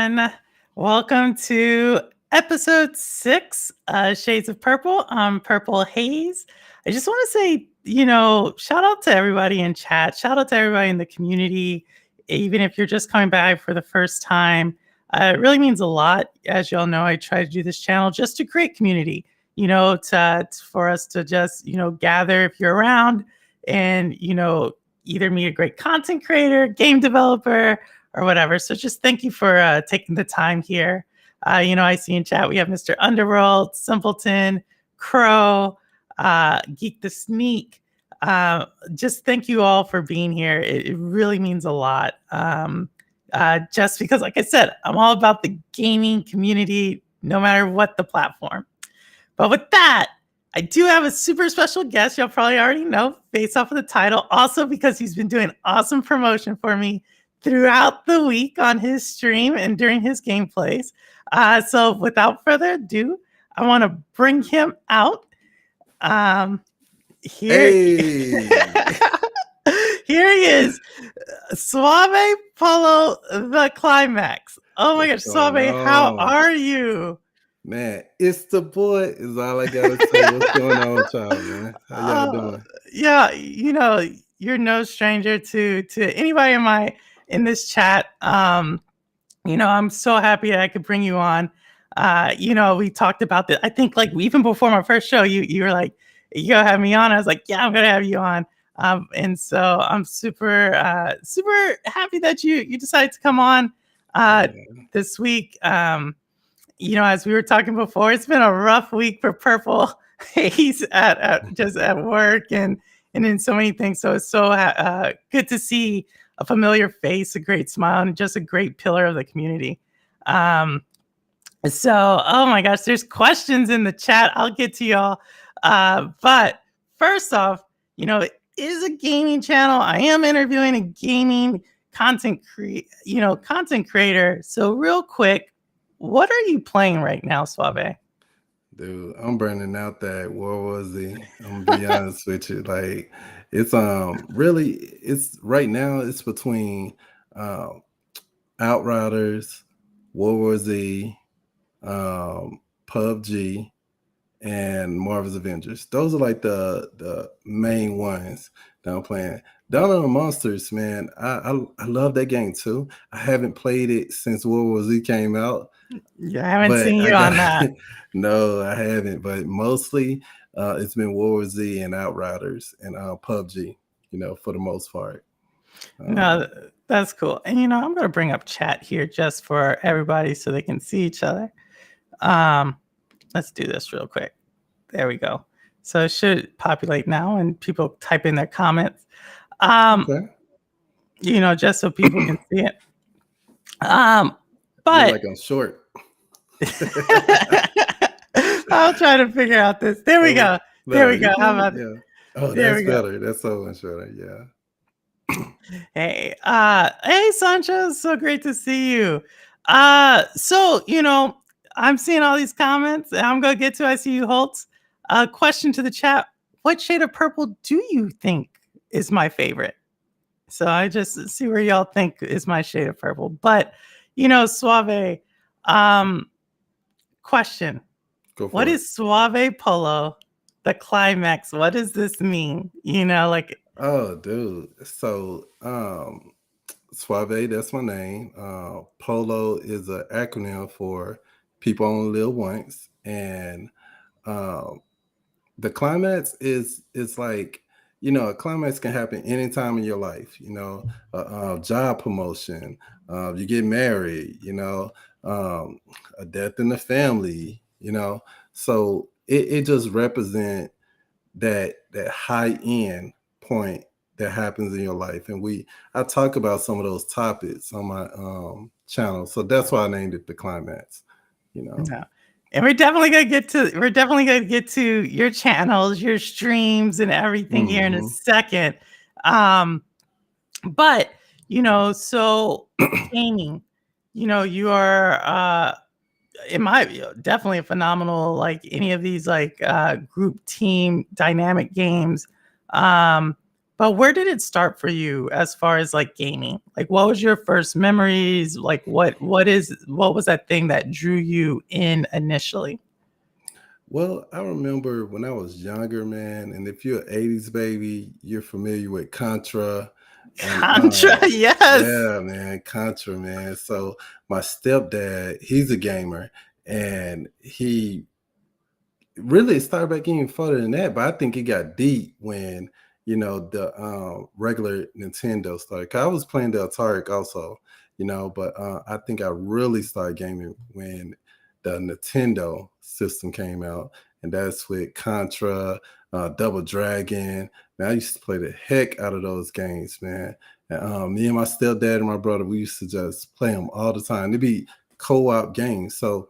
everyone. Welcome to episode 6, Shades of Purple. I'm Purple Haze. I just want to say, shout out to everybody in chat. Shout out to everybody in the community. Even if you're just coming back for the first time, it really means a lot. As y'all know, I try to do this channel just to create community, for us to just, gather if you're around and, either meet a great content creator, game developer, or whatever. So just thank you for taking the time here. I see in chat we have Mr. Underworld, Simpleton, Crow, Geek the Sneak. Just thank you all for being here. It really means a lot. Just because, like I said, I'm all about the gaming community, no matter what the platform. But with that, I do have a super special guest. Y'all probably already know based off of the title. Also because he's been doing awesome promotion for me throughout the week on his stream and during his gameplays. So without further ado, I want to bring him out. Here, Hey. Here he is, Suave Polo the Klimax. Oh my gosh, Suave, how are you? Man, it's the boy, is all I gotta say. What's going on with y'all, man? How y'all doing? Yeah, you're no stranger to anybody in this chat. I'm so happy that I could bring you on. We talked about this. I think like even before my first show, you were like, you gotta have me on. I was like, yeah, I'm gonna have you on. And so I'm super happy that you decided to come on this week. As we were talking before, it's been a rough week for Purple. He's at work and in so many things. So it's so good to see a familiar face, a great smile, and just a great pillar of the community. So, oh my gosh, there's questions in the chat. I'll get to y'all. But first off, it is a gaming channel. I am interviewing a gaming content creator. So real quick, what are you playing right now, Suave? Dude, I'm burning out that World War Z. I'm gonna be honest with you. Like, it's really, it's right now. It's between Outriders, World War Z, PUBG, and Marvel's Avengers. Those are like the main ones that I'm playing. Dawn of the Monsters, man, I love that game too. I haven't played it since World War Z came out. Yeah, I haven't seen you on that. No, I haven't. But mostly, it's been World War Z and Outriders and PUBG. For the most part. No, that's cool. And I'm going to bring up chat here just for everybody so they can see each other. Let's do this real quick. There we go. So it should populate now and people type in their comments. Okay. Just so people can see it. But like I'm short. I'll try to figure out this. There we go. There we go. How about yeah. Oh, that's better. That's so much better. Yeah. Hey, Sancho. So great to see you. So I'm seeing all these comments, and I'm gonna get to. I see you, Holtz. Question to the chat: what shade of purple do you think is my favorite? So I just see where y'all think is my shade of purple. But Suave. Question: what is Suave Polo, the Klimax? What does this mean? Oh, dude. So, Suave, that's my name. Polo is an acronym for people only live once, and the climax is like, a climax can happen anytime in your life. A job promotion, you get married, a death in the family, so it just represents that high end point that happens in your life. And I talk about some of those topics on my channel. So that's why I named it the Climax, Yeah. And we're definitely gonna get to your channels, your streams, and everything here in a second. But so gaming, you are in my view definitely a phenomenal, like any of these like group team dynamic games. But where did it start for you as far as, like, gaming? Like, what was your first memories? Like, what was that thing that drew you in initially? Well, I remember when I was younger, man, and if you're an 80s baby, you're familiar with Contra and Contra, yes. yeah, man, Contra, man. So my stepdad, he's a gamer and he really it started back even further than that, but I think it got deep when the regular Nintendo started. 'Cause I was playing the Atari also, but I think I really started gaming when the Nintendo system came out, and that's with Contra, Double Dragon. Man, I used to play the heck out of those games, man. And, me and my stepdad and my brother, we used to just play them all the time. They'd be co-op games, so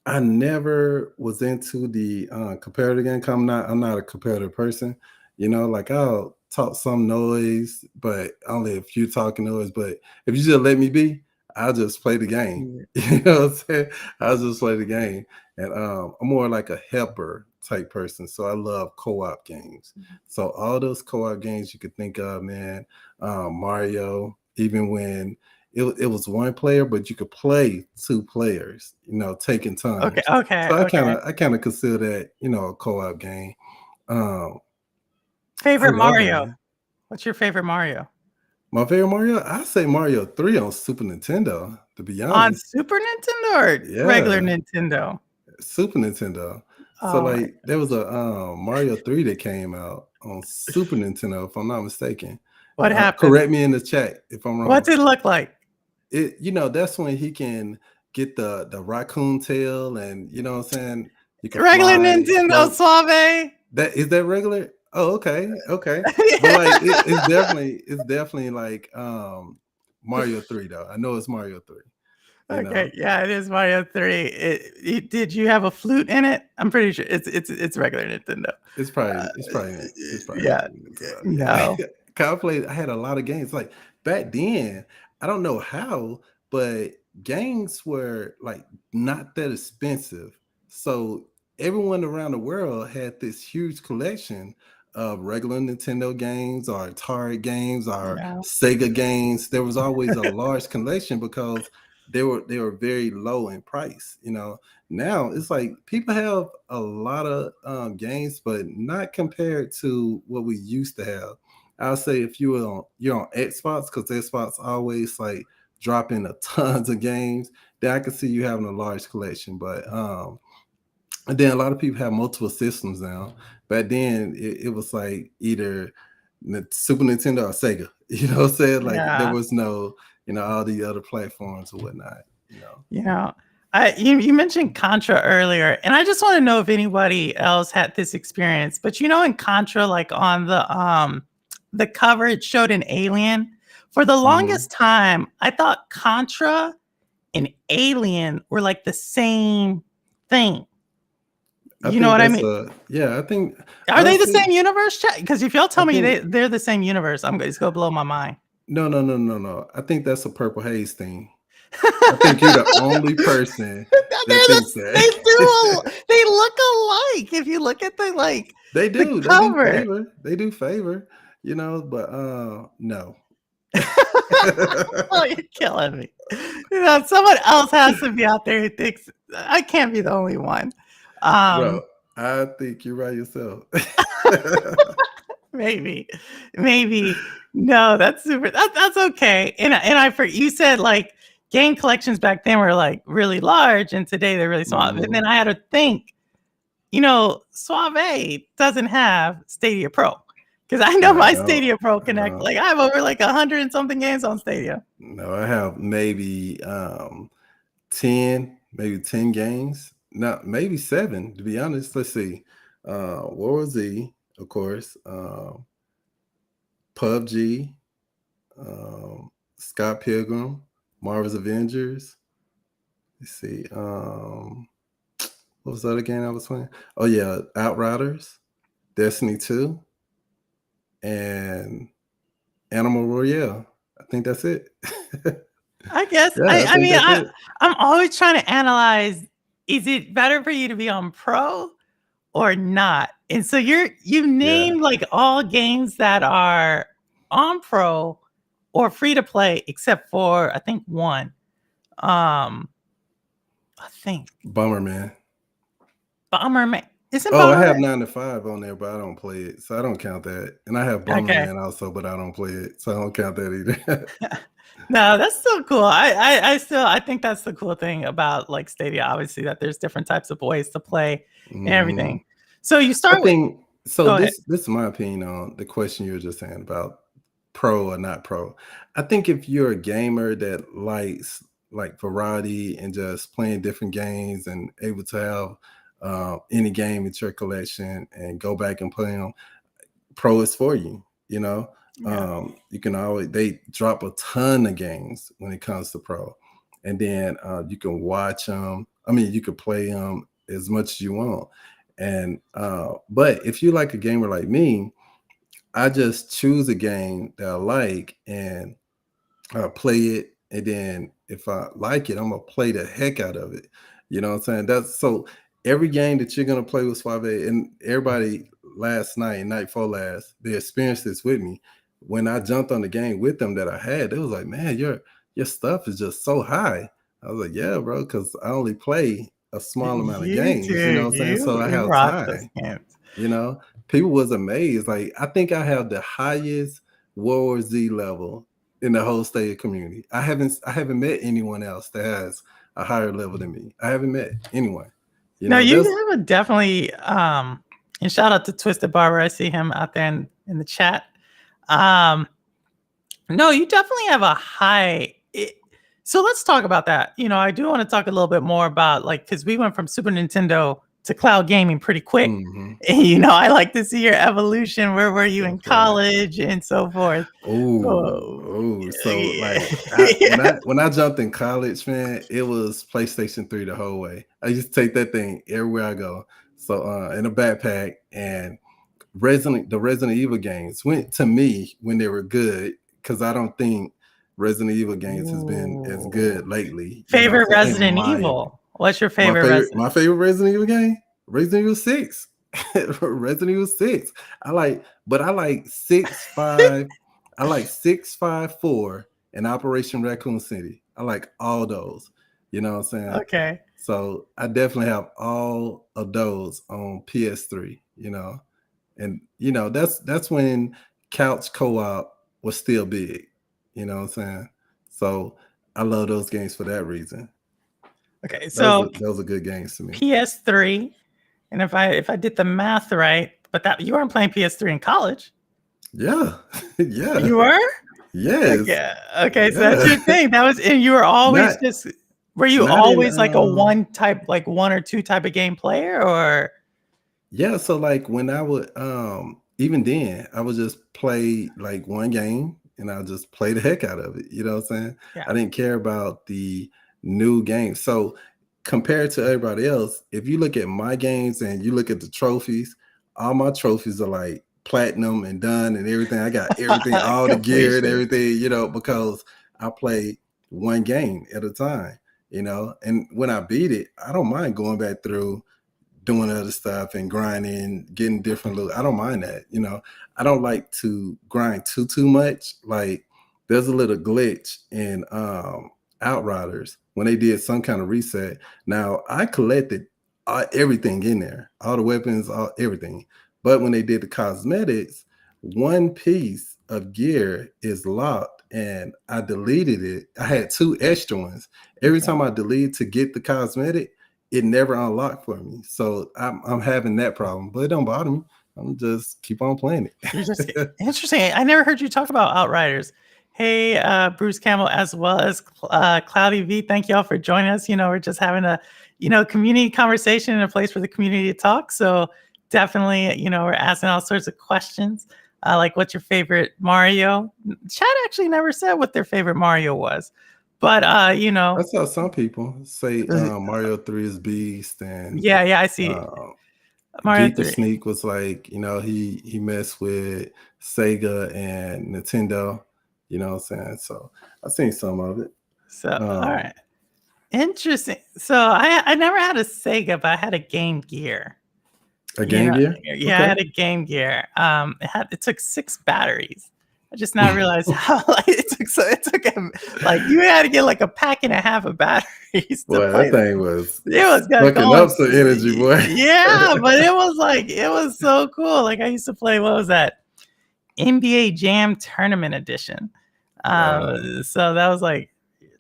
I never was into the competitive game. 'Cause I'm not a competitive person. Like I'll talk some noise, but only a few talking noise. But if you just let me be, I'll just play the game. Yeah. You know what I'm saying? I'll just play the game. And I'm more like a helper type person. So I love co-op games. So all those co-op games you could think of, man, Mario, even when it was one player, but you could play two players, taking Okay, turns. okay, So I kind okay. of I kind of consider that, a co-op game. Um, I Favorite love it, Mario? man. What's your favorite Mario? My favorite Mario, I say Mario 3 on Super Nintendo, to be On honest. Super Nintendo or regular Yeah, Nintendo? Super Nintendo. So Oh my like there was a Mario 3 that came out on Super Nintendo, if I'm not mistaken. what happened? Correct me in the chat if I'm What's wrong. it look like? That's when he can get the raccoon tail, and you know what I'm saying, you can Regular fly, Nintendo, float. Suave. That regular? Oh, okay, okay. But like it's definitely like Mario 3 though. I know it's Mario 3, you Okay, know. yeah, it is Mario 3. Did you have a flute in it? I'm pretty sure it's regular Nintendo. It's probably Yeah, Nintendo, no. yeah. 'Cause I had a lot of games. Like back then, I don't know how, but games were like not that expensive. So everyone around the world had this huge collection of regular Nintendo games or Atari games or Yeah, Sega games. There was always a large collection because they were very low in price. Now it's like people have a lot of games, but not compared to what we used to have. I'll say if you're on Xbox, because Xbox always like dropping a tons of games, then I can see you having a large collection. But and then a lot of people have multiple systems now. Back then it was like either Super Nintendo or Sega. You know what I'm saying? Like there yeah. was no, all the other platforms or whatnot, you know. You know, you mentioned Contra earlier, and I just want to know if anybody else had this experience. But in Contra, like on the cover, it showed an alien. For the Mhm. longest time, I thought Contra and Alien were like the same thing. I You know think what I that's mean? a yeah, I think Are they the honestly, same universe? Because if y'all I tell me think they're the same universe, it's gonna blow my mind. no, no, no, no, no. I think that's a Purple Haze thing. I think you're the only person that thinks They do. that. They look alike. If you look at They the do, they do cover. favor. They do favor, but no. Oh, you're killing me. Someone else has to be out there who thinks I can't be the only one. Bro, Um, I think you're right yourself. maybe, maybe. No, that's super. That's okay. And for you said like game collections back then were like really large, and today they're really small. And Mhm. then I had to think, Suave doesn't have Stadia Pro because I know No, I my don't. Stadia Pro I Connect. don't. Like I have over like 100 and something games on Stadia. No, I have maybe 10, maybe 10 games. Not maybe 7, to be honest. Let's see. World War Z, of course. PUBG, Scott Pilgrim, Marvel's Avengers. Let's see. What was the other game I was playing? Oh yeah, Outriders, Destiny 2, and Animal Royale. I think that's it. I guess. Yeah, I I think mean, that's it. I'm always trying to analyze, is it better for you to be on pro or not. And so you Yeah. named like all games that are on Pro or free to play, except for I think one. I think Bummer, man. Bomberman. Isn't Oh, I have Bomberman? 9 to 5 on there, but I don't play it, so I don't count that. And I have Okay. Bomberman also, but I don't play it, so I don't count that either. No, that's still cool. I think that's the cool thing about like Stadia, obviously, that there's different types of ways to play and everything. Mhm. So you I start with think so. go ahead. This is my opinion on the question you were just saying about pro or not pro. I think if you're a gamer that likes like variety and just playing different games and able to have any game in your collection and go back and play them, pro is for you. You know, Yeah. you can always they drop a ton of games when it comes to pro, and then you can watch them. I mean, you can play them as much as you want. And but if you like a gamer like me, I just choose a game that I like and play it, and then if I like it, I'm gonna play the heck out of it. You know what I'm saying? That's so every game that you're gonna play with Suave and everybody last night, night before last, they experienced this with me. When I jumped on the game with them that I had, it was like, man, your stuff is just so high. I was like, yeah, bro, because I only play a small amount of You games, you know do. what I'm saying? So I You have rock those time, games. you know. People was amazed. Like I think I have the highest World War Z level in the whole Stadia community. I haven't met anyone else that has a higher level than me. I haven't met anyone. You No, know, there's you have a definitely and shout out to Twisted Barber. I see him out there in the chat. Um no, you definitely have a so let's talk about that. I do want to talk a little bit more about like because we went from Super Nintendo to cloud gaming pretty quick. mhm, And, I like to see your evolution. Where were you in definitely. college and so forth? Oh, Oh, oh. So yeah. like I when Yeah. I when I jumped in college, man, it was PlayStation 3 the whole way. I used to take that thing everywhere I go. So in a backpack, and the Resident Evil games went to me when they were good, because I don't think Resident Evil games has been as Ooh. good lately. You know, Favorite so in Resident my opinion, Evil? What's your favorite Resident? my favorite Resident Evil game, Resident Evil 6. Resident Evil 6. I like 6 5. I like 654 and Operation Raccoon City. I like all those. You know what I'm saying? Okay. So I definitely have all of those on PS3, and that's when couch co-op was still big. You know what I'm saying? So I love those games for that reason. Okay. Those So are those are good games to me. PS3, and if I did the math right, but that you weren't playing PS3 in college. Yeah. Yeah. You were? Yes. Okay. Okay, so that's Yeah. your thing. That was and you were always Not just were you not in always like a one or two type of game player or yeah, so like when I would even then I would just play like one game and I'll just play the heck out of it. You know what I'm saying? yeah. I didn't care about the new games. So compared to everybody else, if you look at my games and you look at the trophies, all my trophies are like platinum and done and everything. I got everything, all the gear and Completion. everything, because I play one game at a time. And when I beat it, I don't mind going back through doing other stuff and grinding, getting different loot. I don't mind that. I don't like to grind too much. Like there's a little glitch in Outriders when they did some kind of reset. Now I collected everything in there, all the weapons, everything. But when they did the cosmetics, one piece of gear is locked, and I deleted it. I had two extra ones. Every Okay. time I delete to get the cosmetic, it never unlocked for me. So I'm having that problem, but it don't bother me. I'm just keep on playing You're just it. interesting. I never heard you talk about Outriders. Hey, Bruce Campbell, as well as Cloudy V. Thank y'all for joining us. We're just having a, community conversation in a place for the community to talk. So definitely, we're asking all sorts of questions. Like what's your favorite Mario? Chad actually never said what their favorite Mario was. But That's how some people say uh, Mario 3 is beast, and yeah, I see uh, Mario Geek the 3. Sneak was like, he messed with Sega and Nintendo, you know what I'm saying? So I've seen some of it. So all Um, right. Interesting. So I never had a Sega, but I had a Game Gear. A You Game know, Gear? yeah, I Okay. had a Game Gear. It took 6 batteries. I just now realized how, like, it took him, like, you had to get, like, a pack and a half of batteries to Boy, play that that. thing was It was got sucking going up some energy, boy. yeah, but it was so cool. Like, I used to play, what was that? NBA Jam Tournament Edition. Wow. So that was like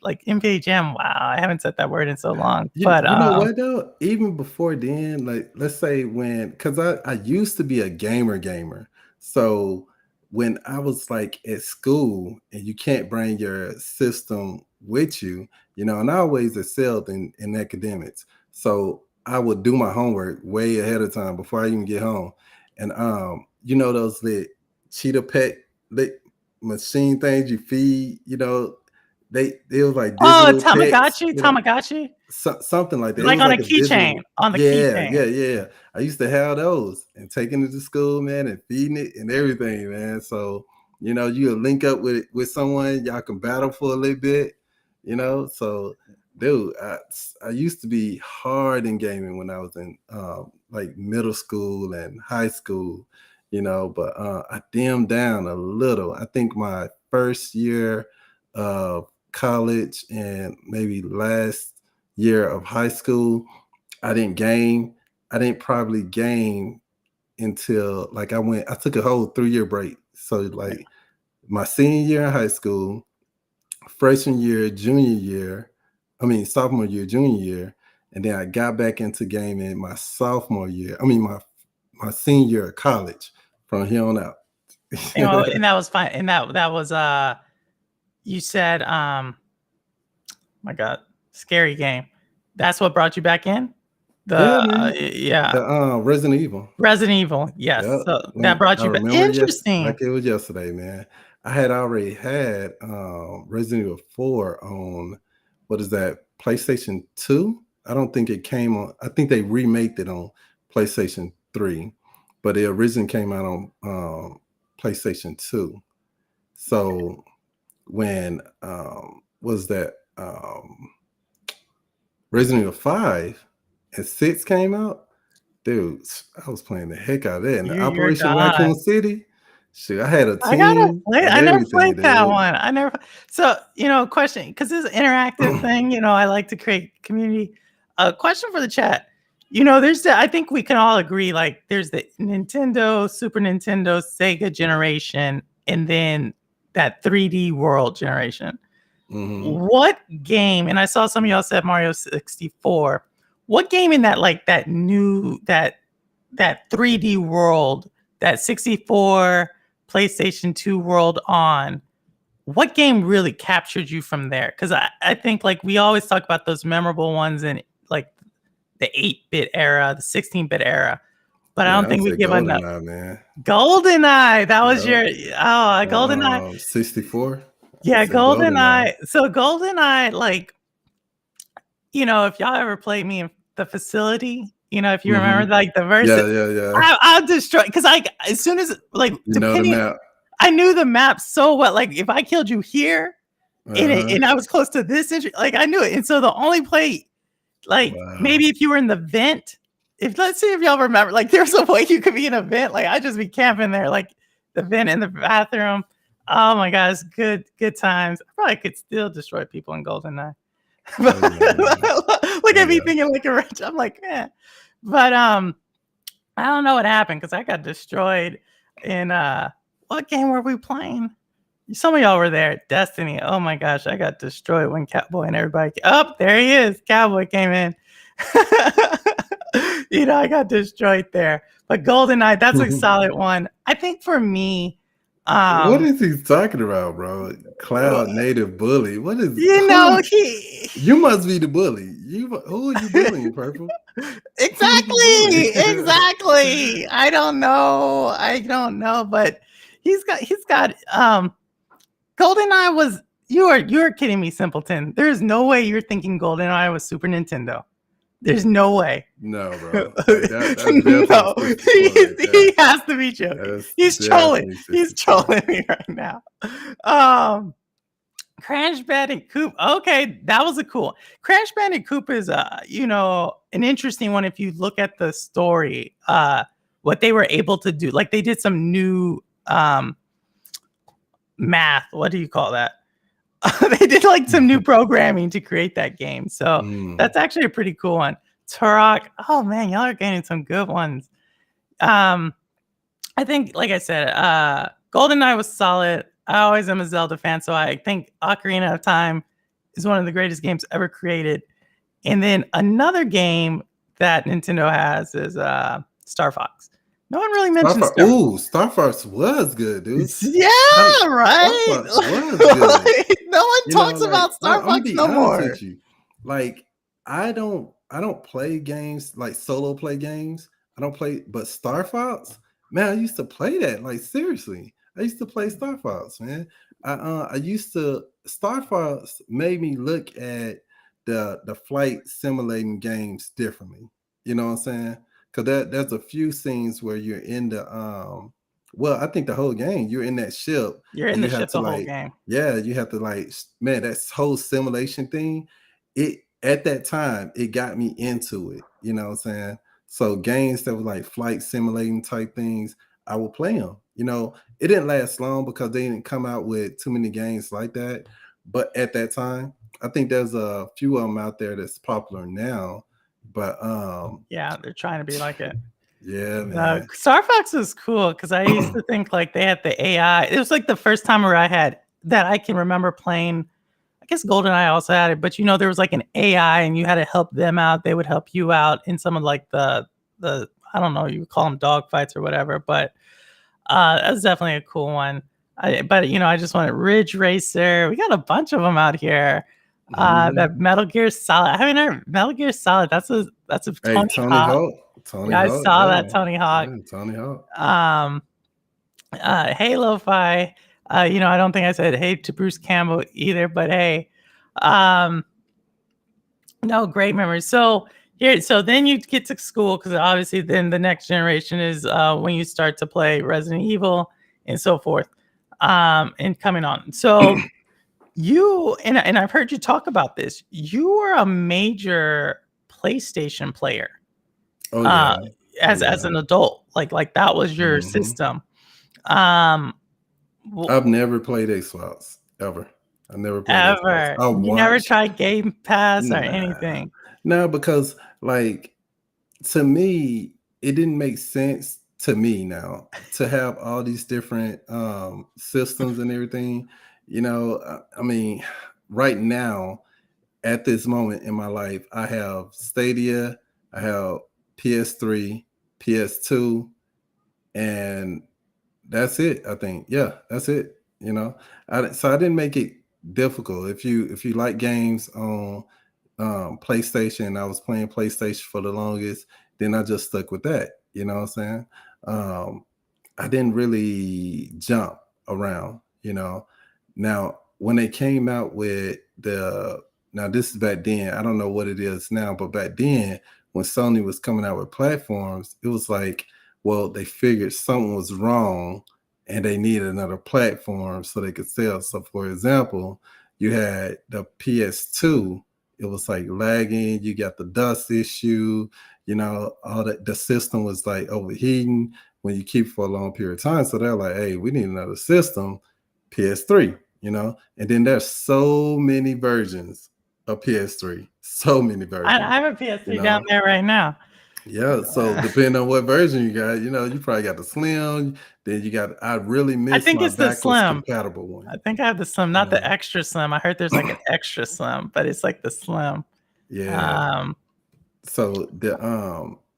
NBA Jam. Wow, I haven't said that word in so long. You But you know what though? Even before then, like let's say when because I used to be a gamer. So when I was like at school and you can't bring your system with you, and I always excelled in academics. So I would do my homework way ahead of time before I even get home. And those cheetah pet lit machine things you feed, they was like oh, digital pets, Tamagotchi, something like that. It like was on a like a keychain, digital. on the Yeah, keychain. yeah, yeah. I used to have those and taking it to school, man, and feeding it and everything, man. So you link up with someone, y'all can battle for a little bit, So, dude, I used to be hard in gaming when I was in like middle school and high school, But I dimmed down a little. I think my first year of college and maybe last year of high school, I didn't game. I didn't probably game until like I took a whole 3-year break. So like my senior year in high school, freshman year, junior year, sophomore year, junior year, and then I got back into gaming my sophomore year. My senior year of college from here on out. And that was fine. And that was you said my God, scary game. That's what brought you back in? Yeah, The man. yeah, The Resident Evil. Resident Evil. Yes. Yeah, So that when brought I you back. remember Interesting. like it was yesterday, man. I had already had Resident Evil 4 on what is that, PlayStation 2? I don't think it came on. I think they remade it on PlayStation 3, but it originally came out on PlayStation 2. So when was that Resident Evil 5 and 6 came out, dude, I was playing the heck out of that. And You're Operation God. Raccoon City, shit, I had a I gotta team play. and I never everything, played that dude. one. I never. So question, because this is an interactive thing. I like to create community. Question for the chat. There's I think we can all agree. Like, there's the Nintendo, Super Nintendo, Sega generation, and then that 3D World generation. Mhm. What game? And I saw some of y'all said Mario 64. What game in that new that 3D world, that 64 PlayStation 2 world on, what game really captured you from there? Because I think, like, we always talk about those memorable ones in, like, the 8-bit era, the 16-bit era, but I Man, don't I would think we say give enough. GoldenEye, man. GoldenEye, that was Yep. your GoldenEye. 64. I Yeah, said GoldenEye. GoldenEye. So GoldenEye, like, if y'all ever played me in the facility, if you remember, Mhm. like, the verses, Yeah, yeah, yeah. I'll destroy, because as soon as, like, You know the depending, map. I knew the map so well. Like, if I killed you here Uh-huh. and I was close to this, like, I knew it. And so the only play, like, Wow. maybe if you were in the vent, if let's see if y'all remember, like, there's a way you could be in a vent. Like, I just be camping there, like the vent in the bathroom. Oh my gosh, good times. I probably could still destroy people in GoldenEye. Oh, yeah, man. Look Oh, at me yeah. thinking like a wrench. I'm like, but I don't know what happened, because I got destroyed in what game were we playing? Some of y'all were there. Destiny. Oh my gosh, I got destroyed when Cowboy and everybody. Oh, there he is. Cowboy came in. I got destroyed there. But GoldenEye, that's a solid one. I think for me, What um, is he talking about, bro? uh, Cloud native bully. What is you know, he you must be the bully. Who are you bullying, Purple? Who is the bully? exactly. I don't know, but he's got GoldenEye was, you're kidding me, simpleton. There's no way you're thinking GoldenEye was Super Nintendo. There's no way. No, bro. Like that's definitely No, 64 right there. he has to be joking. That's He's trolling. definitely He's 64. trolling me right now. Um, Crash Bandicoot. Okay, that was a cool. Crash Bandicoot is an interesting one if you look at the story. What they were able to do. Like they did some new math. What do you call that? They did like some new programming to create that game. So Mm. that's actually a pretty cool one. Turok. Oh man, y'all are getting some good ones. Um I think, like I said, GoldenEye was solid. I always am a Zelda fan, so I think Ocarina of Time is one of the greatest games ever created. And then another game that Nintendo has is Star Fox. No one really mentions Starfire. Star. Ooh, Star Fox was good, dude. Yeah, Star right. Fox was good. Like, no one You know, talks like about Star I'm gonna Fox be no honest more. with you. Like I don't play games like solo play games. I don't play, but Star Fox, man, I used to play that. Like seriously, I used to play Star Fox, man. I used to Star Fox made me look at the flight simulating games differently. You know what I'm saying? Because there's a few scenes where you're in the well, I think the whole game you're in that ship You're in and the you have ship to the whole like game. yeah, you have to like man, that whole simulation thing, it at that time it got me into it. You know what I'm saying? So games that were like flight simulating type things, I would play them. You know, it didn't last long because they didn't come out with too many games like that. But at that time, I think there's a few of them out there that's popular now. But Yeah, they're trying to be like it. yeah, No, man. Star Fox is cool because I used to think like they had the AI. It was like the first time where I had that I can remember playing. I guess GoldenEye also had it, but there was like an AI and you had to help them out. They would help you out in some of like the I don't know, you would call them dog fights or whatever, but that's definitely a cool one. I just wanted Ridge Racer. We got a bunch of them out here. Mhm. That Metal Gear Solid. I haven't heard Metal Gear Solid. That's a Hey, Tony Tony Hawk. Hawk. Tony Yeah, I Hawk, saw yeah. that Tony Hawk. Yeah, Tony Hawk. Um, Halo Fi. I don't think I said hey to Bruce Campbell either, but hey, um, no, great memories. So then you get to school because obviously then the next generation is when you start to play Resident Evil and so forth, and coming on. So and I've heard you talk about this. You were a major PlayStation player Oh uh, yeah. Oh as yeah. an adult. Like that was your Mhm. system. Um, w- I've never played Xbox ever. I never played Xbox. Ever I you never watched. tried Game Pass or Nah. anything? No, because like to me, it didn't make sense to me now to have all these different systems and everything. I mean, right now at this moment in my life, I have Stadia, I have PS3, PS2, and that's it. I think, yeah, that's it. So I didn't make it difficult. If you like games on PlayStation, I was playing PlayStation for the longest. Then I just stuck with that. You know what I'm saying? Um, I didn't really jump around. Now when they came out with now this is back then. I don't know what it is now, but back then when Sony was coming out with platforms, it was like, well, they figured something was wrong and they needed another platform so they could sell. So, for example, you had the PS2, it was like lagging, you got the dust issue, all that the system was like overheating when you keep it for a long period of time. So they're like, hey, we need another system, PS3, and then there's so many versions of PS3, so many I versions, have a you PS3 down know. there right now. Yeah, so depending on what version you got, you probably got the slim, then you got I really I miss think my it's the backwards slim. compatible one, I think I have the slim, you not the know. extra slim. I heard there's like an extra slim, but it's like the slim. Yeah. Um, So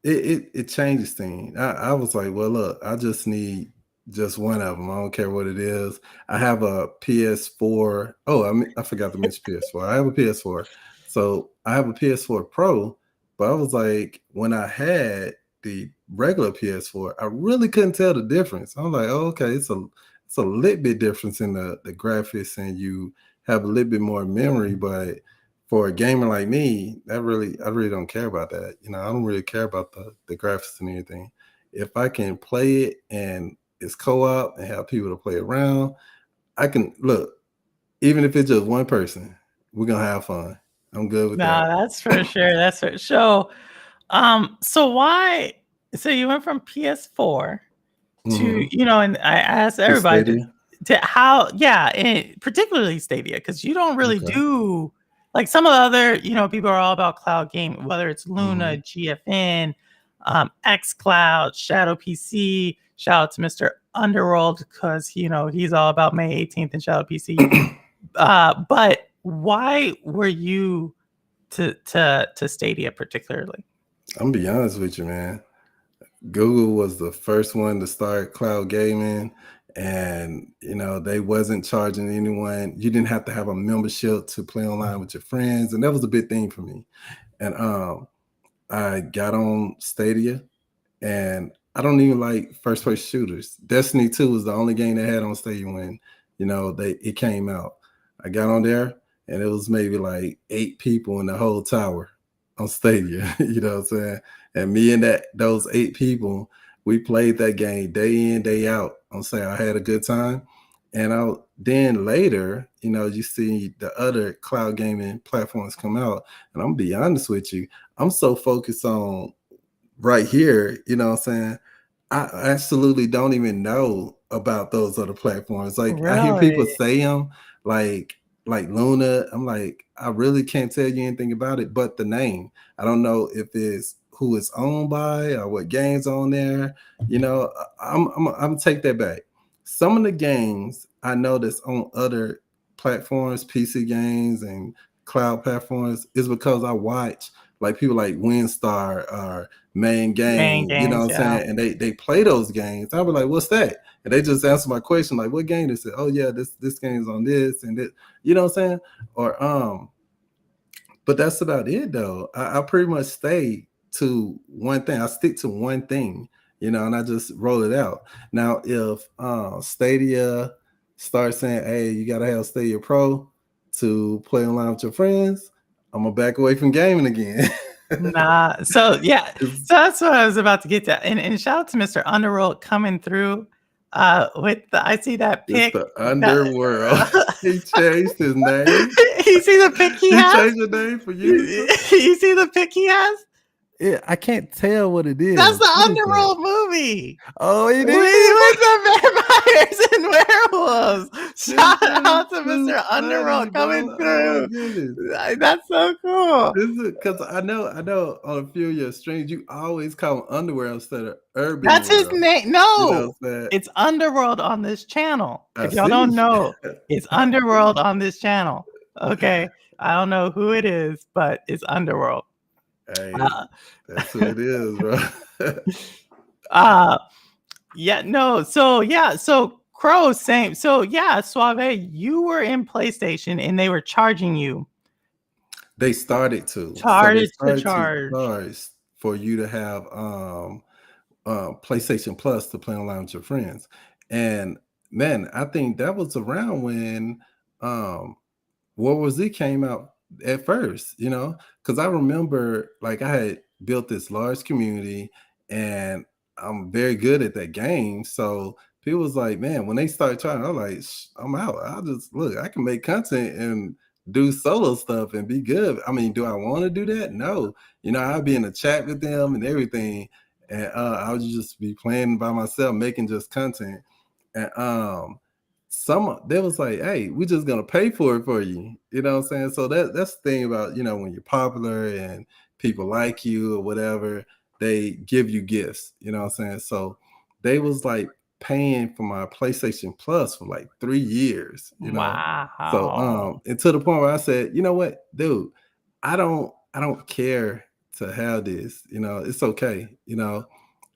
it changes things. I was like, well, look, I just need just one of them. I don't care what it is. I have a PS4. Oh, I forgot to mention PS4. I have a PS4. So I have a PS4 Pro, but I was like, when I had the regular PS4, I really couldn't tell the difference. I was like, oh, okay, it's a little bit difference in the graphics, and you have a little bit more memory, but for a gamer like me, I really don't care about that. I don't really care about the graphics and anything. If I can play it and it's co-op and have people to play around, I can look. Even if it's just one person, we're gonna have fun. I'm good with that. No, that's for sure. That's for so why so you went from PS4 to, Hmm. and I asked To everybody Stadia. to how, yeah, and particularly Stadia, because you don't really Okay. do like some of the other, people are all about cloud gaming, whether it's Luna, Hmm. GFN, xCloud, Shadow PC. Shout out to Mr. Underworld because he's all about May 18th and Shadow PC. But why were you to Stadia particularly? I'm gonna be honest with you, man. Google was the first one to start cloud gaming, and they wasn't charging anyone. You didn't have to have a membership to play online with your friends, and that was a big thing for me. And I got on Stadia, and I don't even like first person shooters. Destiny 2 was the only game they had on Stadia when it came out. I got on there, and it was maybe like 8 people in the whole tower on Stadia. You know what I'm saying? And me and those 8 people, we played that game day in, day out. I'm saying I had a good time. And then later, you see the other cloud gaming platforms come out. And I'm gonna be honest with you, I'm so focused on right here, what I'm saying? I absolutely don't even know about those other platforms. Like I hear Really? people say them, like Luna. I'm like, I really can't tell you anything about it, but the name. I don't know if it's who it's owned by or what games on there. I'm take that back. Some of the games I know that's on other platforms, PC games and cloud platforms, is because I watch like people like Winstar or Main Main Game, you know what games, I'm yeah. saying? And they play those games. I'll be like, what's that? And they just answer my question, like, what game? They say, oh yeah, this game's on this and that, you know what I'm saying? Or but that's about it though. I pretty much stay to one thing. I stick to one thing, and I just roll it out. Now, if Stadia starts saying, hey, you gotta have Stadia Pro to play online with your friends, I'm gonna back away from gaming again. Nah, so yeah, it's, so that's what I was about to get to, and shout out to Mr. Underworld coming through, with the I see that it's pic the that underworld. He changed his name. you see the pic he He has? changed the name for You you. you see the pic he has? Yeah, I can't tell what it That's is. the What is that? Underworld movie. Oh, he With did the vampires and werewolves. this Shout is out to too Mr. funny, Underworld coming bro. Oh my through. goodness. That's so cool. This is because I know on a few of your streams you always call them underwear instead of urban That's his world. name. You know No, what I'm saying? it's Underworld on this channel. I If y'all don't see. know, it's Underworld on this channel. Okay. I don't know who it is, but it's Underworld. Hey, Uh, that's who it is, bro. uh yeah, no. So yeah, so Crow, same. So yeah, Suave, you were in PlayStation and they were charging you. They started to. So they Charted to started to charge. charge for you to have PlayStation Plus to play online with your friends. And man, I think that was around when um World War Z came out at first, because I remember like I had built this large community and I'm very good at that game. So people was like, man, when they started trying, I'm like, I'm out. I'll just look, I can make content and do solo stuff and be good. I mean, do I want to do that? No. I'll be in a chat with them and everything. And I'll just be playing by myself, making just content. And some they was like, hey, we just gonna pay for it for you. You know what I'm saying? So that's the thing about when you're popular and people like you or whatever, they give you gifts. You know what I'm saying? So they was like paying for my PlayStation Plus for like 3 years. So Wow. and to the point where I said, you know what, dude, I don't care to have this. It's okay.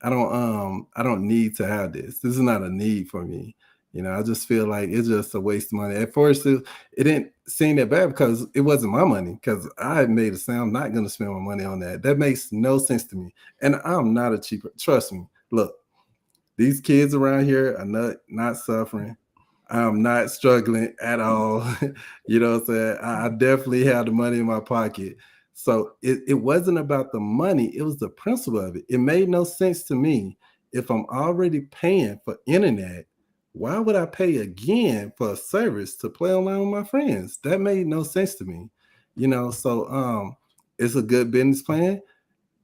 I don't need to have this. This is not a need for me. I just feel like it's just a waste of money. At first, it didn't seem that bad because it wasn't my money. Because I had made a sound, I'm not going to spend my money on that. That makes no sense to me. And I'm not a cheaper. Trust me. Look, these kids around here are not suffering. I'm not struggling at all. You know what I'm saying? I definitely have the money in my pocket. So it wasn't about the money, it was the principle of it. It made no sense to me if I'm already paying for internet. why would I pay again for a service to play online with my friends? That made no sense to me. So it's a good business plan.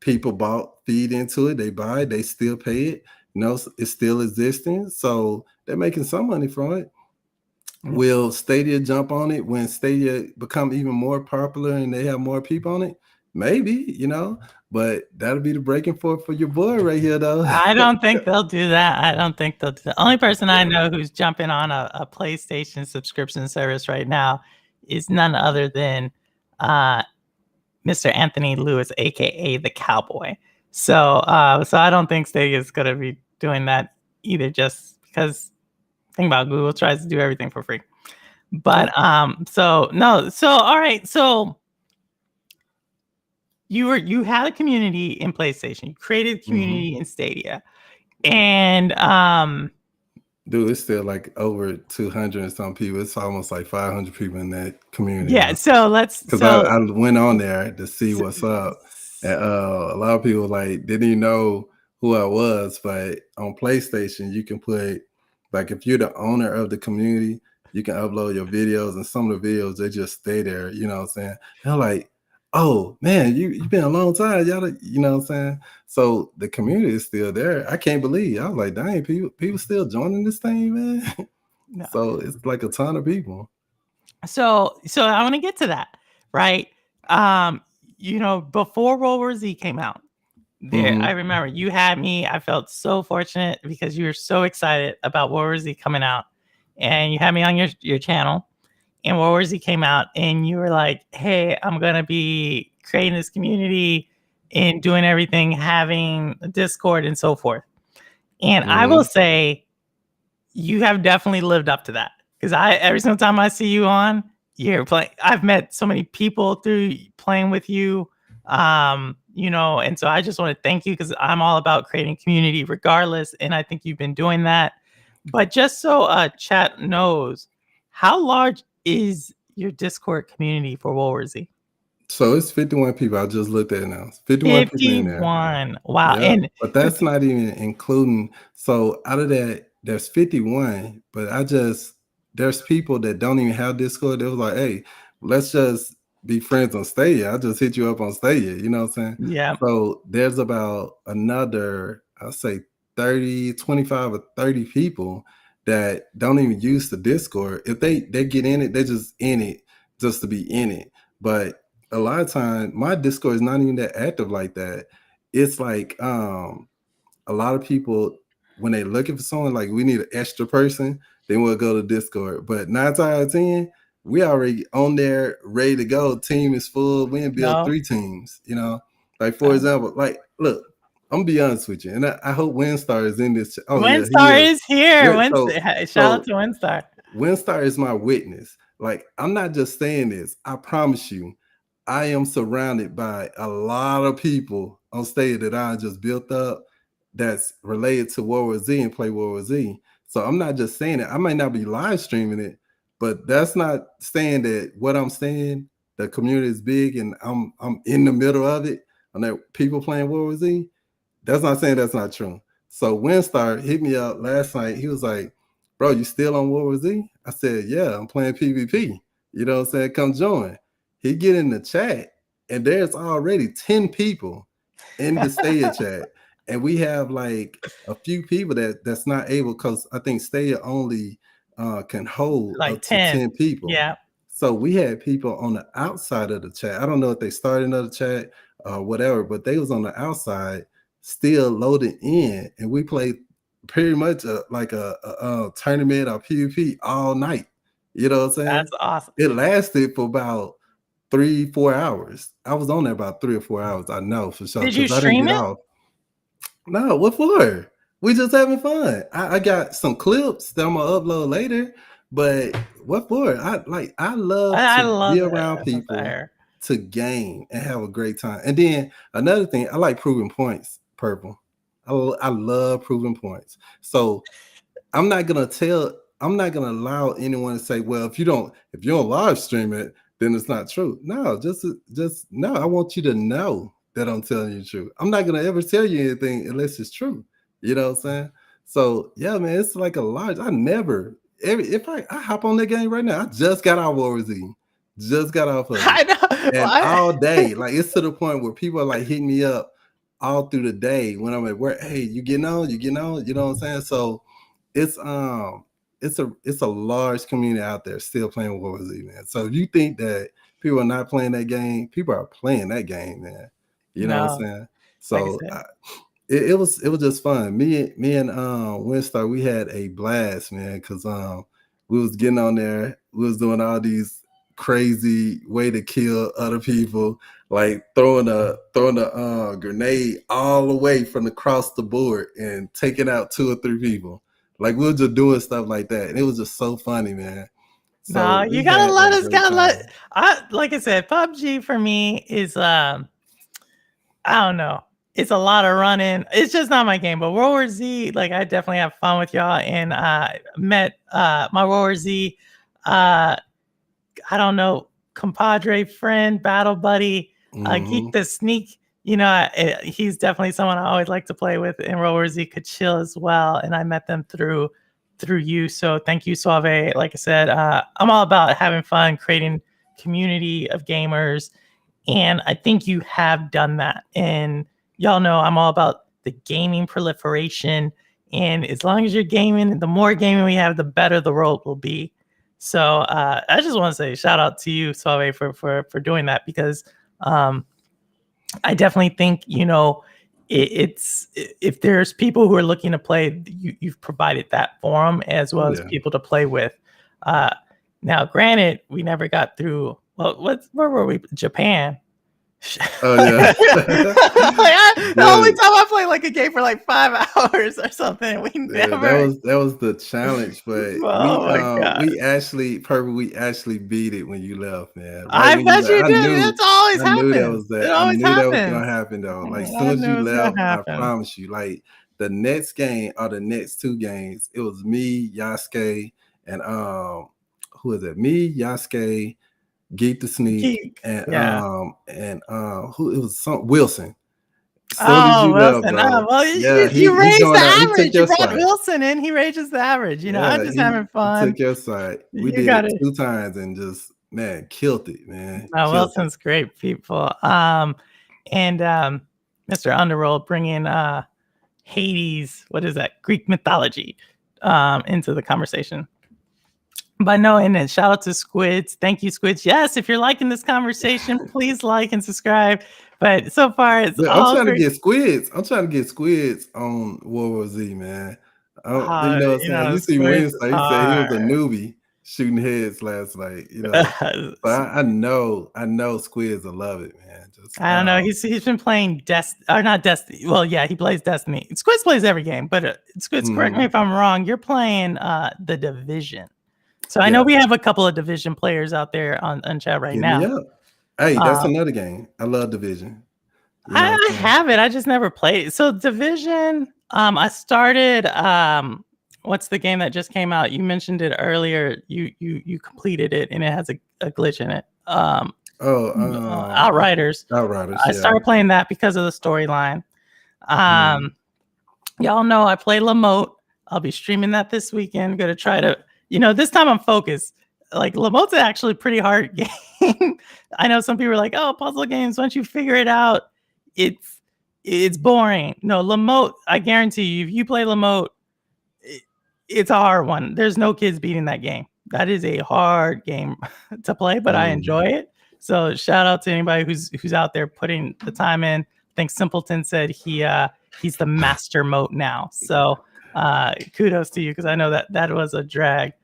People feed into it, they buy it, they still pay it. It's still existing. So they're making some money from it. Will Stadia jump on it when Stadia become even more popular and they have more people on it? Maybe, but that'll be the breaking point for your boy right here, though. I don't think they'll do that. I don't think they'll do that. The only person I know who's jumping on a PlayStation subscription service right now is none other than Mr. Anthony Lewis, aka the Cowboy. So I don't think Stadia is going to be doing that either. Just because think about Google tries to do everything for free. But so no, so all right, so you had a community in PlayStation, you created a community in Stadia, and Dude, it's still like over 200 and some people. It's almost like 500 people in that community yeah, now. so Because I went on there to see what's up. And a lot of people like didn't even know who I was, but on PlayStation, you can put like if you're the owner of the community, you can upload your videos, and some of the videos they just stay there. You know what I'm saying? They're like, oh man, you've been a long time, y'all. You know what I'm saying? So the community is still there. I can't believe. I was like, dang, people still joining this thing, man. no. So it's like a ton of people. So I want to get to that, right? Before World War Z came out, I remember you had me. I felt so fortunate because you were so excited about World War Z coming out, and you had me on your channel. And World War Z came out, and you were like, "Hey, I'm gonna be creating this community and doing everything, having a Discord and so forth." And I will say, you have definitely lived up to that because every single time I see you on, you're playing. I've met so many people through playing with you, and so I just want to thank you because I'm all about creating community regardless, and I think you've been doing that. But just so chat knows, how large is your Discord community for World War Z? So it's 51 people. I just looked at it now. It's 51 people in there. 51. Wow. Yeah, but that's not even including. So out of that, there's 51. But there's people that don't even have Discord. They was like, hey, let's just be friends on Stadia. I just hit you up on Stadia. You know what I'm saying? Yeah. So there's about another, I'll say 30, 25 or 30 people that don't even use the Discord. If they get in it, they just in it just to be in it. But a lot of times my Discord is not even that active like that. It's like a lot of people when they're looking for someone, like we need an extra person, then we'll go to Discord. But 9 times out of 10, we already on there ready to go. Team is full. We can build 3 teams, Like for example, like look, I'm gonna be honest with you, and I hope Windstar is in this. Oh yeah, Windstar is here. Shout out to so Windstar. Windstar is my witness. Like I'm not just saying this. I promise you, I am surrounded by a lot of people on stage that I just built up that's related to World War Z and play World War Z. So I'm not just saying it. I might not be live streaming it, but that's not saying that what I'm saying, the community is big and I'm in the middle of it and that people playing World War Z. That's not saying that's not true. So Windstar hit me up last night. He was like, bro, you still on World War Z? I said, yeah, I'm playing PvP. You know what I'm saying? Come join. He get in the chat and there's already 10 people in the Stadia chat. And we have like a few people that's not able because I think Stadia only can hold like up to 10 people. Yeah. So we had people on the outside of the chat. I don't know if they started another chat or whatever, but they was on the outside still loaded in. And we played pretty much like a tournament or PvP all night. You know what I'm saying? That's awesome. It lasted for about 3-4 hours. I was on there about 3 or 4 hours. I know for sure. Did you stream it? No, what for? We just having fun. I got some clips that I'm gonna upload later, but what for? I love to be around people to game and have a great time. And then another thing, I like proving points, Purple. I love proving points. So I'm not gonna allow anyone to say, well, if you don't live stream it, then it's not true. No, just no. I want you to know that I'm telling you the truth. I'm not gonna ever tell you anything unless it's true. You know what I'm saying? So yeah, man, it's like a large. I never every if I hop on that game right now. I just got out of War Z, just got off of it, I know. and Well, all day, like it's to the point where people are like hitting me up all through the day when I'm at work. Hey, you getting on? You getting on? You know what I'm saying? So it's it's a large community out there still playing War Z, man. So if you think that people are not playing that game, people are playing that game, man. You know what I'm no, saying? like I So said, it was just fun. Me and Winstar, we had a blast, man, because we was getting on there, we was doing all these crazy way to kill other people, like throwing a grenade all the way from across the board and taking out 2 or 3 people. Like we were just doing stuff like that, and it was just so funny, man. no, So you we gotta had let a us. great Gotta let. time. Like I said, PUBG for me is I don't know. It's a lot of running. It's just not my game. But World War Z, like I definitely have fun with y'all, and met my World War Z. Uh, I don't know, compadre, friend, battle buddy, Geek Hmm. the Sneak. You know, he's definitely someone I always like to play with. And World War Z could chill as well, and I met them through you. So thank you, Suave. Like I said, I'm all about having fun, creating community of gamers, and I think you have done that. And y'all know I'm all about the gaming proliferation. And as long as you're gaming, the more gaming we have, the better the world will be. So I just want to say shout out to you, Suave, for doing that, because um, I definitely think, it's if there's people who are looking to play, you've provided that forum as Oh well as yeah. people to play with. Uh, Now, granted, we never got through. Well, where were we? Japan. Oh Like, yeah. the only Dude. time I played like a game for like 5 hours or something, we Yeah, that never. was the challenge, but Oh my god! we actually beat it when you left, man. Right I when you bet left, you did. That's always I knew that happens. was It that. I always knew that was gonna happens. happen though. Like as soon I as knew you it was gonna left, I happen. promise you, like the next game or the next 2 games, it was me, Yasuke, and who is it? Me, Yasuke, Geek the Sneak, Geek. Yeah. and who it was some Wilson. Soon as Oh, you left, Wilson. bro. Well, Yeah, you he raised the joined out. He took average. You your brought spot. Wilson in. He raises the average. I'm Yeah, just having he fun. took your side. We You did got it to. 2 times and just man killed it, man. No, Killed it. Wilson's great, people. And Mr. Underworld bringing Hades, what is that? Greek mythology, into the conversation. But no, and then shout out to Squids. Thank you, Squids. Yes, if you're liking this conversation, please like and subscribe. But so far, it's But I'm all trying to great. get squids. I'm trying to get squids on World War Z, man. You know what I'm saying? You see Squids is Wednesday, he said he was a hard. newbie shooting heads last night, you know. But I know squids will love it, man. Just I don't know. He's been playing or not Destiny. Well, yeah, he plays Destiny. Squids plays every game, but Squids, correct me mhm. if I'm wrong. You're playing the Division. So I know Yeah, we have a couple of Division players out there on chat right hit me now. up. Hey, that's Uh, another game. I love Division. You know what I I'm saying? have it. I just never played it. So Division, I started what's the game that just came out? You mentioned it earlier. You completed it and it has a glitch in it. Oh, Outriders. Outriders, I yeah. started playing that because of the storyline. Mhm. Um Y'all know I play Lamote. I'll be streaming that this weekend. Gonna try to, this time I'm focused. Like Lamote's actually a pretty hard game. I know some people are like, "Oh, puzzle games. Once you figure it out, it's it's boring." No, Lamote. I guarantee you, if you play Lamote, it, it's a hard one. There's no kids beating that game. That is a hard game to play, but I enjoy Mhm. it. So shout out to anybody who's out there putting the time in. I think Simpleton said he's the master moat now. So kudos to you, because I know that was a drag.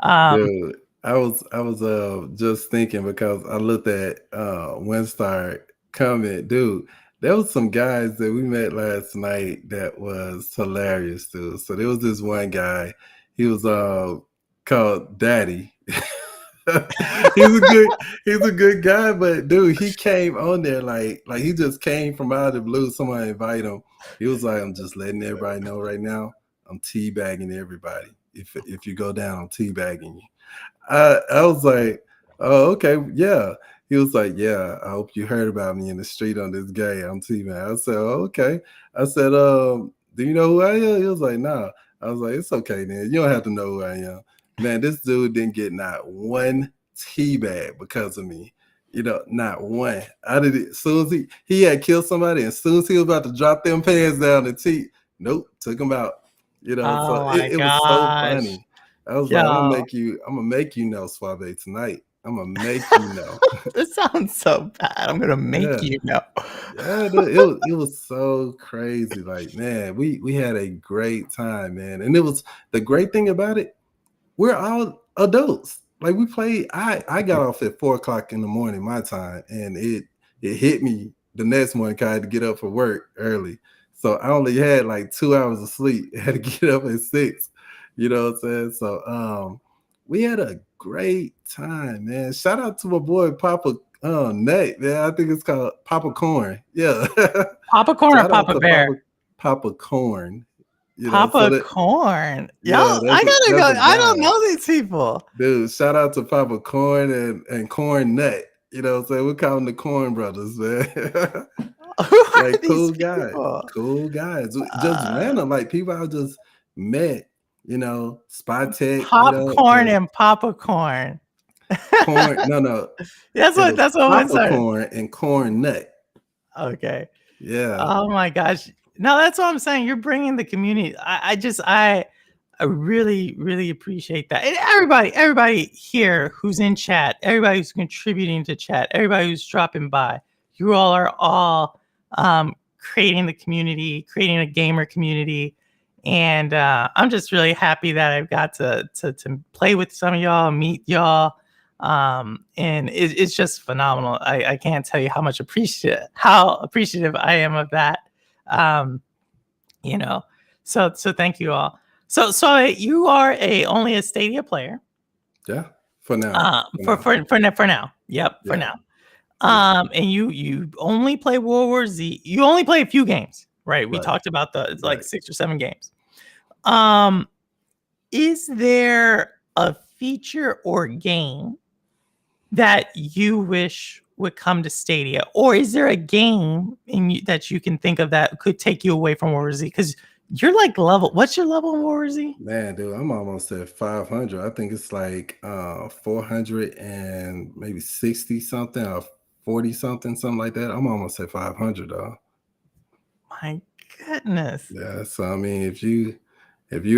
Um, Dude, I was just thinking because I looked at Winstar comment, dude. There was some guys that we met last night that was hilarious, dude. So there was this one guy, he was called Daddy. he's a good he's a good guy, but dude, he came on there like he just came from out of the blue. Somebody invited him. He was like, I'm just letting everybody know right now, I'm teabagging everybody. If you go down, I'm teabagging you. I was like, oh, okay, yeah. He was like, yeah, I hope you heard about me in the street on this gay. I'm teabagging. I said, oh, okay. I said, do you know who I am? He was like, nah. I was like, it's okay, man. You don't have to know who I am. Man, this dude didn't get not one tea bag because of me. Not one. I did it as soon as he had killed somebody, and as soon as he was about to drop them pants down the tea, nope, took him out. So Oh my it was so gosh. funny. I was like, Yo, I'm gonna make you know, Suave, tonight. I'm gonna make you know. this sounds so bad. I'm gonna make Yeah. you know. Yeah, dude, it was so crazy. Like, man, we had a great time, man. And it was the great thing about it, we're all adults. Like we played, I got off at 4 o'clock in the morning, my time, and it hit me the next morning 'cause I had to get up for work early. So I only had like 2 hours of sleep. I had to get up at 6. You know what I'm saying? So we had a great time, man. Shout out to my boy Papa Nate, man. I think it's called Papa Corn. Yeah. Papa Corn or Shout out Papa to Bear? Papa Corn. So Papa that Corn. Yo, yeah, I gotta that's go. a I don't guy. know these people. Dude, shout out to Papa Corn and Corn Nut. You know what I'm saying? We call them the Corn Brothers, man. Who are Like these cool guys. people? Cool guys. Just Uh, random. Like people I just met, Spy Tech, Popcorn but and Papa Corn. corn, no. That's It what was that's what I Papa said. Corn and Corn Nut. Okay. Yeah. Oh my gosh. No, that's what I'm saying. You're bringing the community. I really, really appreciate that. And everybody here who's in chat, everybody who's contributing to chat, everybody who's dropping by, you all are all creating the community, creating a gamer community. And I'm just really happy that I've got to play with some of y'all, meet y'all. And it's just phenomenal. I can't tell you how appreciative I am of that. Um, you know, so thank you all. So you are only a Stadia player. Yeah. For now. For now. Yep, for Yeah. now. Yeah. And you only play World War Z. You only play a few games, right? We Right. talked about it's like Right. 6 or 7 games. Um, is there a feature or game that you wish would come to Stadia, or is there a game that you can think of that could take you away from World War Z? Because you're like level. What's your level in World War Z? Man, dude, I'm almost at 500. I think it's like 400 and maybe 60 something or 40 something like that. I'm almost at 500 though. My goodness. Yeah, so I mean, if you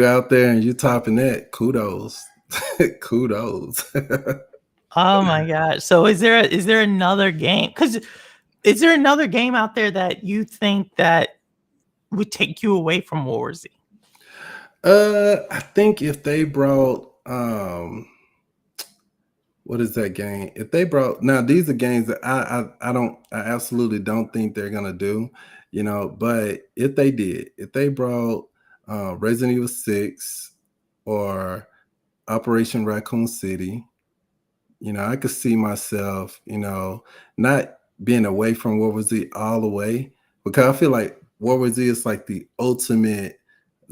out there and you topping that, kudos. Kudos. Oh my gosh. So is there another game? Because is there another game out there that you think that would take you away from World War Z? I think if they brought what is that game? If they brought now these are games that I absolutely don't think they're gonna do, but if they brought Resident Evil 6 or Operation Raccoon City, I could see myself, not being away from World War Z all the way, because I feel like World War Z is like the ultimate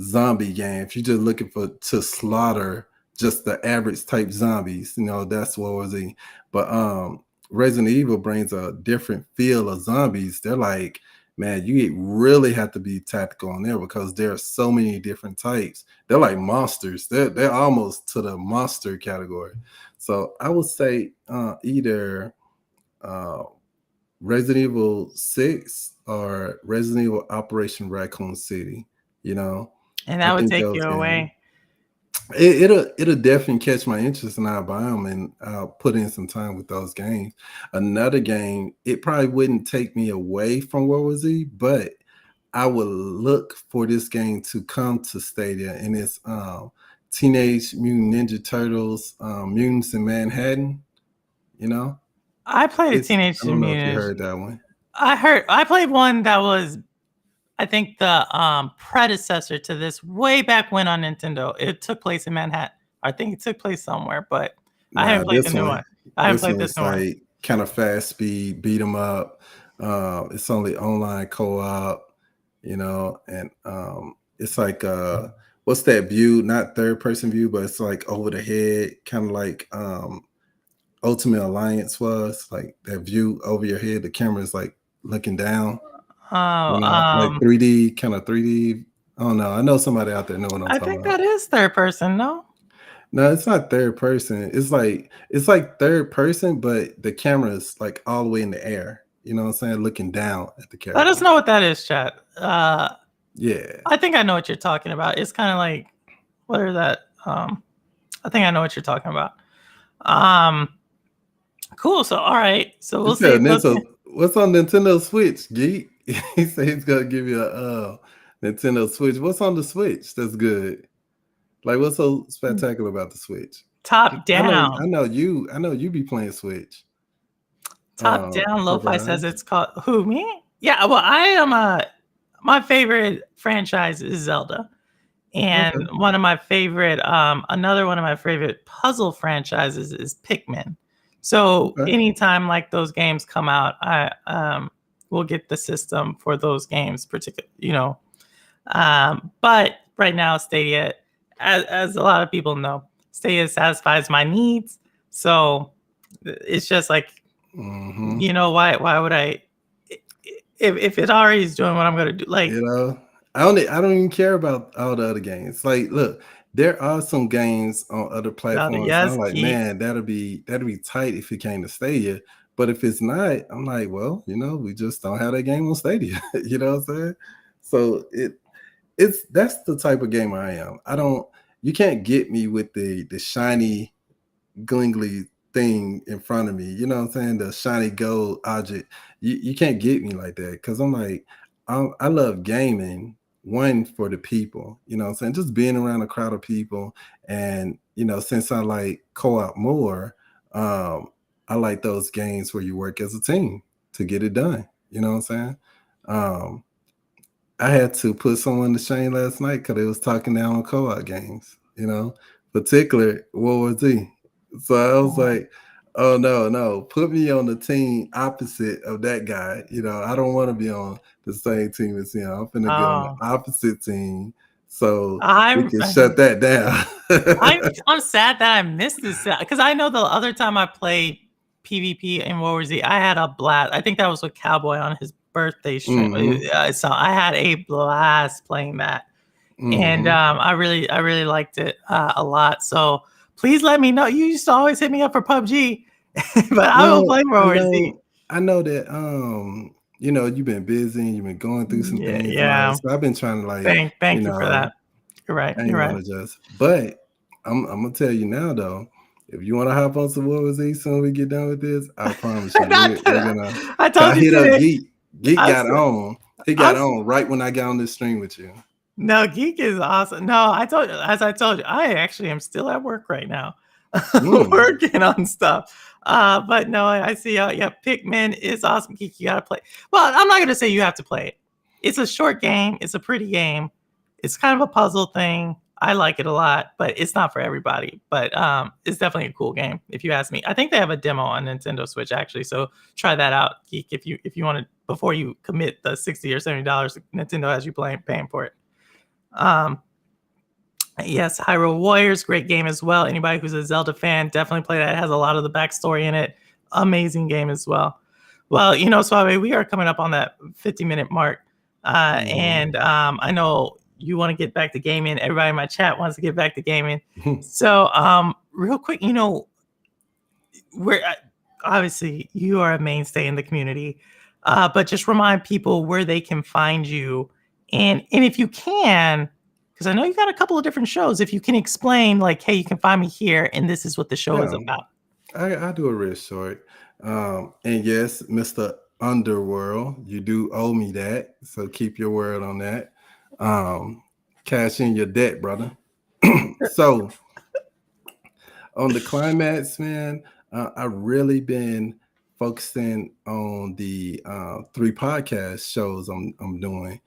zombie game. If you're just looking to slaughter just the average type zombies, that's World War Z. But Resident Evil brings a different feel of zombies. They're like, man, you really have to be tactical on there because there are so many different types. They're like monsters. They're almost to the monster category. So I would say either Resident Evil 6 or Resident Evil Operation Raccoon City. And I that would think take those you games. away. It'll definitely catch my interest and I'll buy them and I'll put in some time with those games. Another game, it probably wouldn't take me away from World War Z, but I would look for this game to come to Stadia, and it's Teenage Mutant Ninja Turtles, Mutants in Manhattan. You know, I played a Teenage I don't know if you Mutant. heard that one. I played one that was, I think, the predecessor to this way back when on Nintendo. It took place in Manhattan. I think it took place somewhere, but I Nah, haven't played the new one. I haven't this played this one's new one. like kind of fast speed, beat 'em up. It's only online co-op, and it's like what's that view? Not third person view, but it's like over the head, kind of like Ultimate Alliance was like that view over your head. The camera is like looking down, Oh, like 3D kind of 3D I don't know. I know somebody out there know what I'm I talking think about. that is third person, no? No, it's not third person. It's like third person, but the camera is like all the way in the air. You know what I'm saying? Looking down at the Let us character. know what that is, chat. Yeah. I think I know what you're talking about. It's kind of like what are that? I think I know what you're talking about. Um, cool. So all right. So He we'll see said if those. Nintendo, what's on Nintendo Switch, geek? He said he's gonna give you a Nintendo Switch. What's on the Switch that's good? Like what's so spectacular about the Switch? Top I know down. I know you be playing Switch. Top down. Lo-fi says Provide. it's called who me? Yeah. Well, I am a. My favorite franchise is Zelda. And Okay. one of my favorite, another one of my favorite puzzle franchises is Pikmin. So Okay. anytime like those games come out, I will get the system for those games, particular, you know. But right now, Stadia, as a lot of people know, Stadia satisfies my needs. So it's just like, Mm-hmm. you know, why would I? If it already is doing what I'm gonna do, like You know, I don't even care about all the other games. Like, look, there are some games on other Zelda, platforms. I'm yes, like, geek. man, that'll be tight if it came to Stadia. But if it's not, I'm like, well, we just don't have that game on Stadia. You know what I'm saying? So it's that's the type of gamer I am. I don't you can't get me with the shiny glingly thing in front of me. You know what I'm saying? The shiny gold object. You can't get me like that because I'm like, I love gaming. One for the people, you know what I'm saying? Just being around a crowd of people. And, since I like co op more, I like those games where you work as a team to get it done. You know what I'm saying? Um, I had to put someone to shame last night because they was talking down on co-op games, particular World War Z. So I was like, oh no, no, put me on the team opposite of that guy. I don't want to be on the same team as him. I'm finna get on the Oh, opposite team so we I'm can shut that down. I'm sad that I missed this because I know the other time I played PvP in World War Z, I had a blast. I think that was with Cowboy on his birthday stream. Hmm. So I had a blast playing that, and Hmm. I really liked it a lot. So please let me know. You used to always hit me up for PUBG, but I will Well, play I World War Z. know, I know that you've been busy and you've been going through some Yeah, things and all that. yeah. So I've been trying to like, you Thank you for know, that. You're right. I You're ain't right. want to just, but I'm gonna tell you now though, if you want to hop on some What Was Z soon we get done with this, I promise you, Not we're that. gonna. I Cause I told you hit up today. Geek. Geek I got said, on. He I got on right when I got on this stream with you. No, Geek is awesome. No, I told you, as I told you, I actually am still at work right now, Mm. working on stuff. But no, I see. Yeah, Pikmin is awesome. Geek, you gotta play. Well, I'm not gonna say you have to play it. It's a short game. It's a pretty game. It's kind of a puzzle thing. I like it a lot, but it's not for everybody. But it's definitely a cool game if you ask me. I think they have a demo on Nintendo Switch actually, so try that out, Geek. If you want to before you commit the $60 or $70 Nintendo has you paying for it. Um, yes, Hyrule Warriors, great game as well. Anybody who's a Zelda fan, definitely play that. It has a lot of the backstory in it. Amazing game as well. Well, Suave, we are coming up on that 50-minute mark. Mhm. And I know you want to get back to gaming. Everybody in my chat wants to get back to gaming. So, real quick, we're obviously you are a mainstay in the community, but just remind people where they can find you, and if you can, because I know you got a couple of different shows. If you can explain, like, hey, you can find me here, and this is what the show is Yeah, about. I do a real short. And yes, Mr. Underworld, you do owe me that. So keep your word on that. Um, Cash in your debt, brother. So on the climax, man, I really been focusing on the 3 podcast shows I'm doing.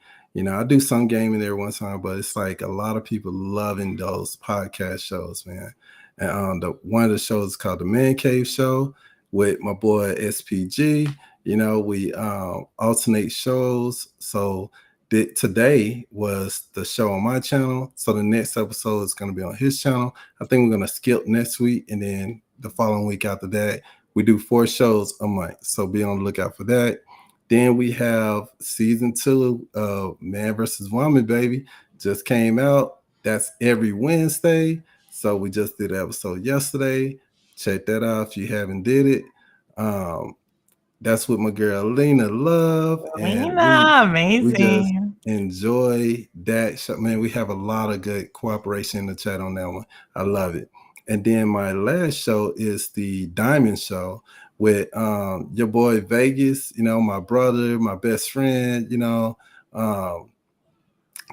I do some gaming there one time, but it's like a lot of people loving those podcast shows, man. And the one of the shows is called the Man Cave Show with my boy SPG. We alternate shows. So today was the show on my channel. So the next episode is going to be on his channel. I think we're going to skip next week. And then the following week after that, we do 4 shows a month. So be on the lookout for that. Then we have season 2 of Man versus Woman, baby. just came out. That's every Wednesday. So we just did an episode yesterday. Check that out if you haven't did it. That's with my girl Lena Love, and we Lena, just amazing. enjoy that show. Man, we have a lot of good cooperation in the chat on that one. I love it. And then my last show is the Diamond Show with your boy Vegas, my brother, my best friend,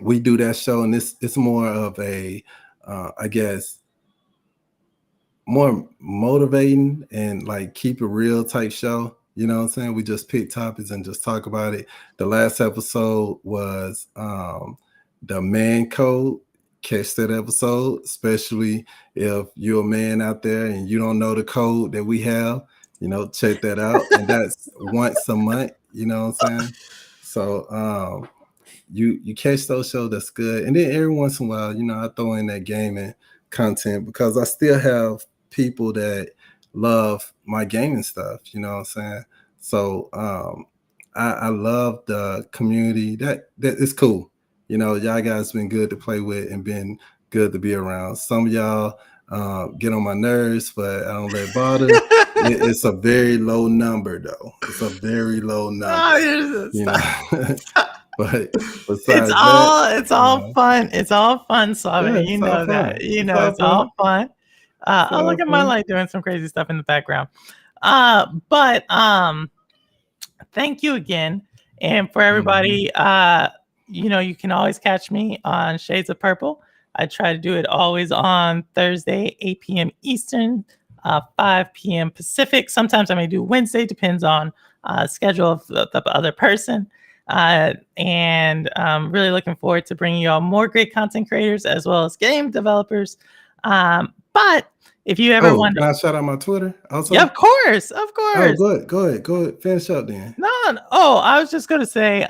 we do that show, and it's more of a I guess more motivating and like keep it real type show. You know what I'm saying? We just pick topics and just talk about it. The last episode was the man code. Catch that episode, especially if you're a man out there and you don't know the code that we have, check that out. And that's once a month, you know what I'm saying? So you catch those shows, that's good. And then every once in a while, I throw in that gaming content because I still have people that love my gaming stuff, you know what I'm saying? So I love the community. That is cool. Y'all guys been good to play with and been good to be around. Some of y'all get on my nerves, but I don't let it bother. It's a very low number though. It's a very low number. But besides it's all fun. It's all fun, Suave. yeah, You it's all know fun. that. It's all fun. Oh, look at my light doing some crazy stuff in the background. But thank you again. And for everybody, you can always catch me on Shades of Purple. I try to do it always on Thursday, 8 p.m. Eastern, 5 p.m. Pacific. Sometimes I may do Wednesday, depends on schedule of the other person. And I'm really looking forward to bringing you all more great content creators as well as game developers. But if you ever want to, can I shout out my Twitter also? Yeah, of course. Oh, go ahead. Finish up then. No. Oh, I was just going to say,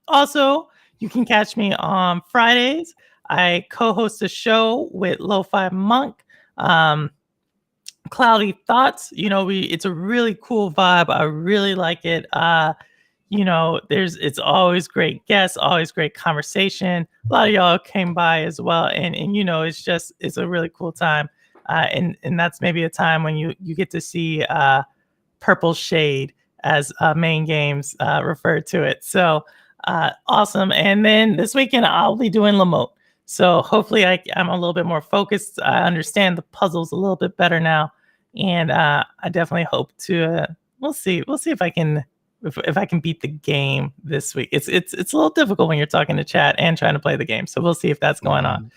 also, you can catch me on Fridays. I co-host a show with Lo-Fi Monk, Cloudy Thoughts. It's a really cool vibe. I really like it. It's always great guests, always great conversation. A lot of y'all came by as well. And it's a really cool time. And that's maybe a time when you get to see Purple Shade as main games refer to it. So awesome. And then this weekend I'll be doing Lamote. So hopefully I'm a little bit more focused. I understand the puzzles a little bit better now. And I definitely hope to, we'll see if I can, if I can beat the game this week. It's a little difficult when you're talking to chat and trying to play the game. So we'll see if that's going on.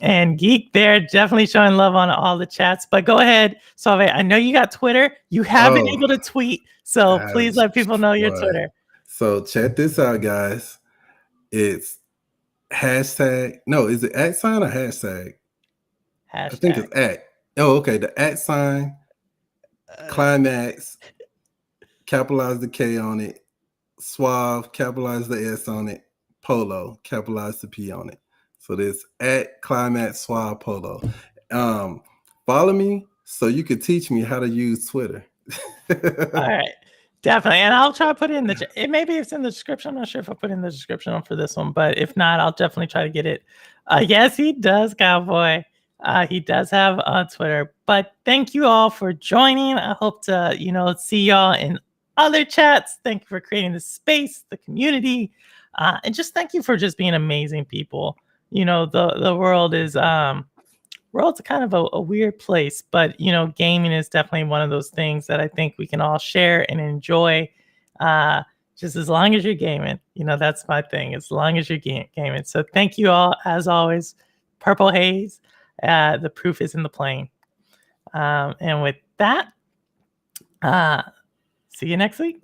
And Geek there definitely showing love on all the chats. But go ahead, Suave. I know you got Twitter. You have been able to tweet. So please let people know your Twitter. So check this out, guys. It's hashtag. No, is it @ or hashtag? I think it's @. Oh, okay. The @ Klimax, capitalize the K on it. Suave, capitalize the S on it. Polo, capitalize the P on it. So this @Klimax Suave Polo. Follow me so you can teach me how to use Twitter. All right. Definitely. And I'll try to put it in maybe it's in the description. I'm not sure if I put it in the description for this one, but if not, I'll definitely try to get it. Yes, he does, Cowboy. He does have on Twitter. But thank you all for joining. I hope to, see y'all in other chats. Thank you for creating the space, the community. And just thank you for just being amazing people. The world is world's kind of a weird place, but gaming is definitely one of those things that I think we can all share and enjoy. Just as long as you're gaming, that's my thing. As long as you're gaming. So thank you all, as always. Purple Haze. The proof is in the plane. And with that, see you next week.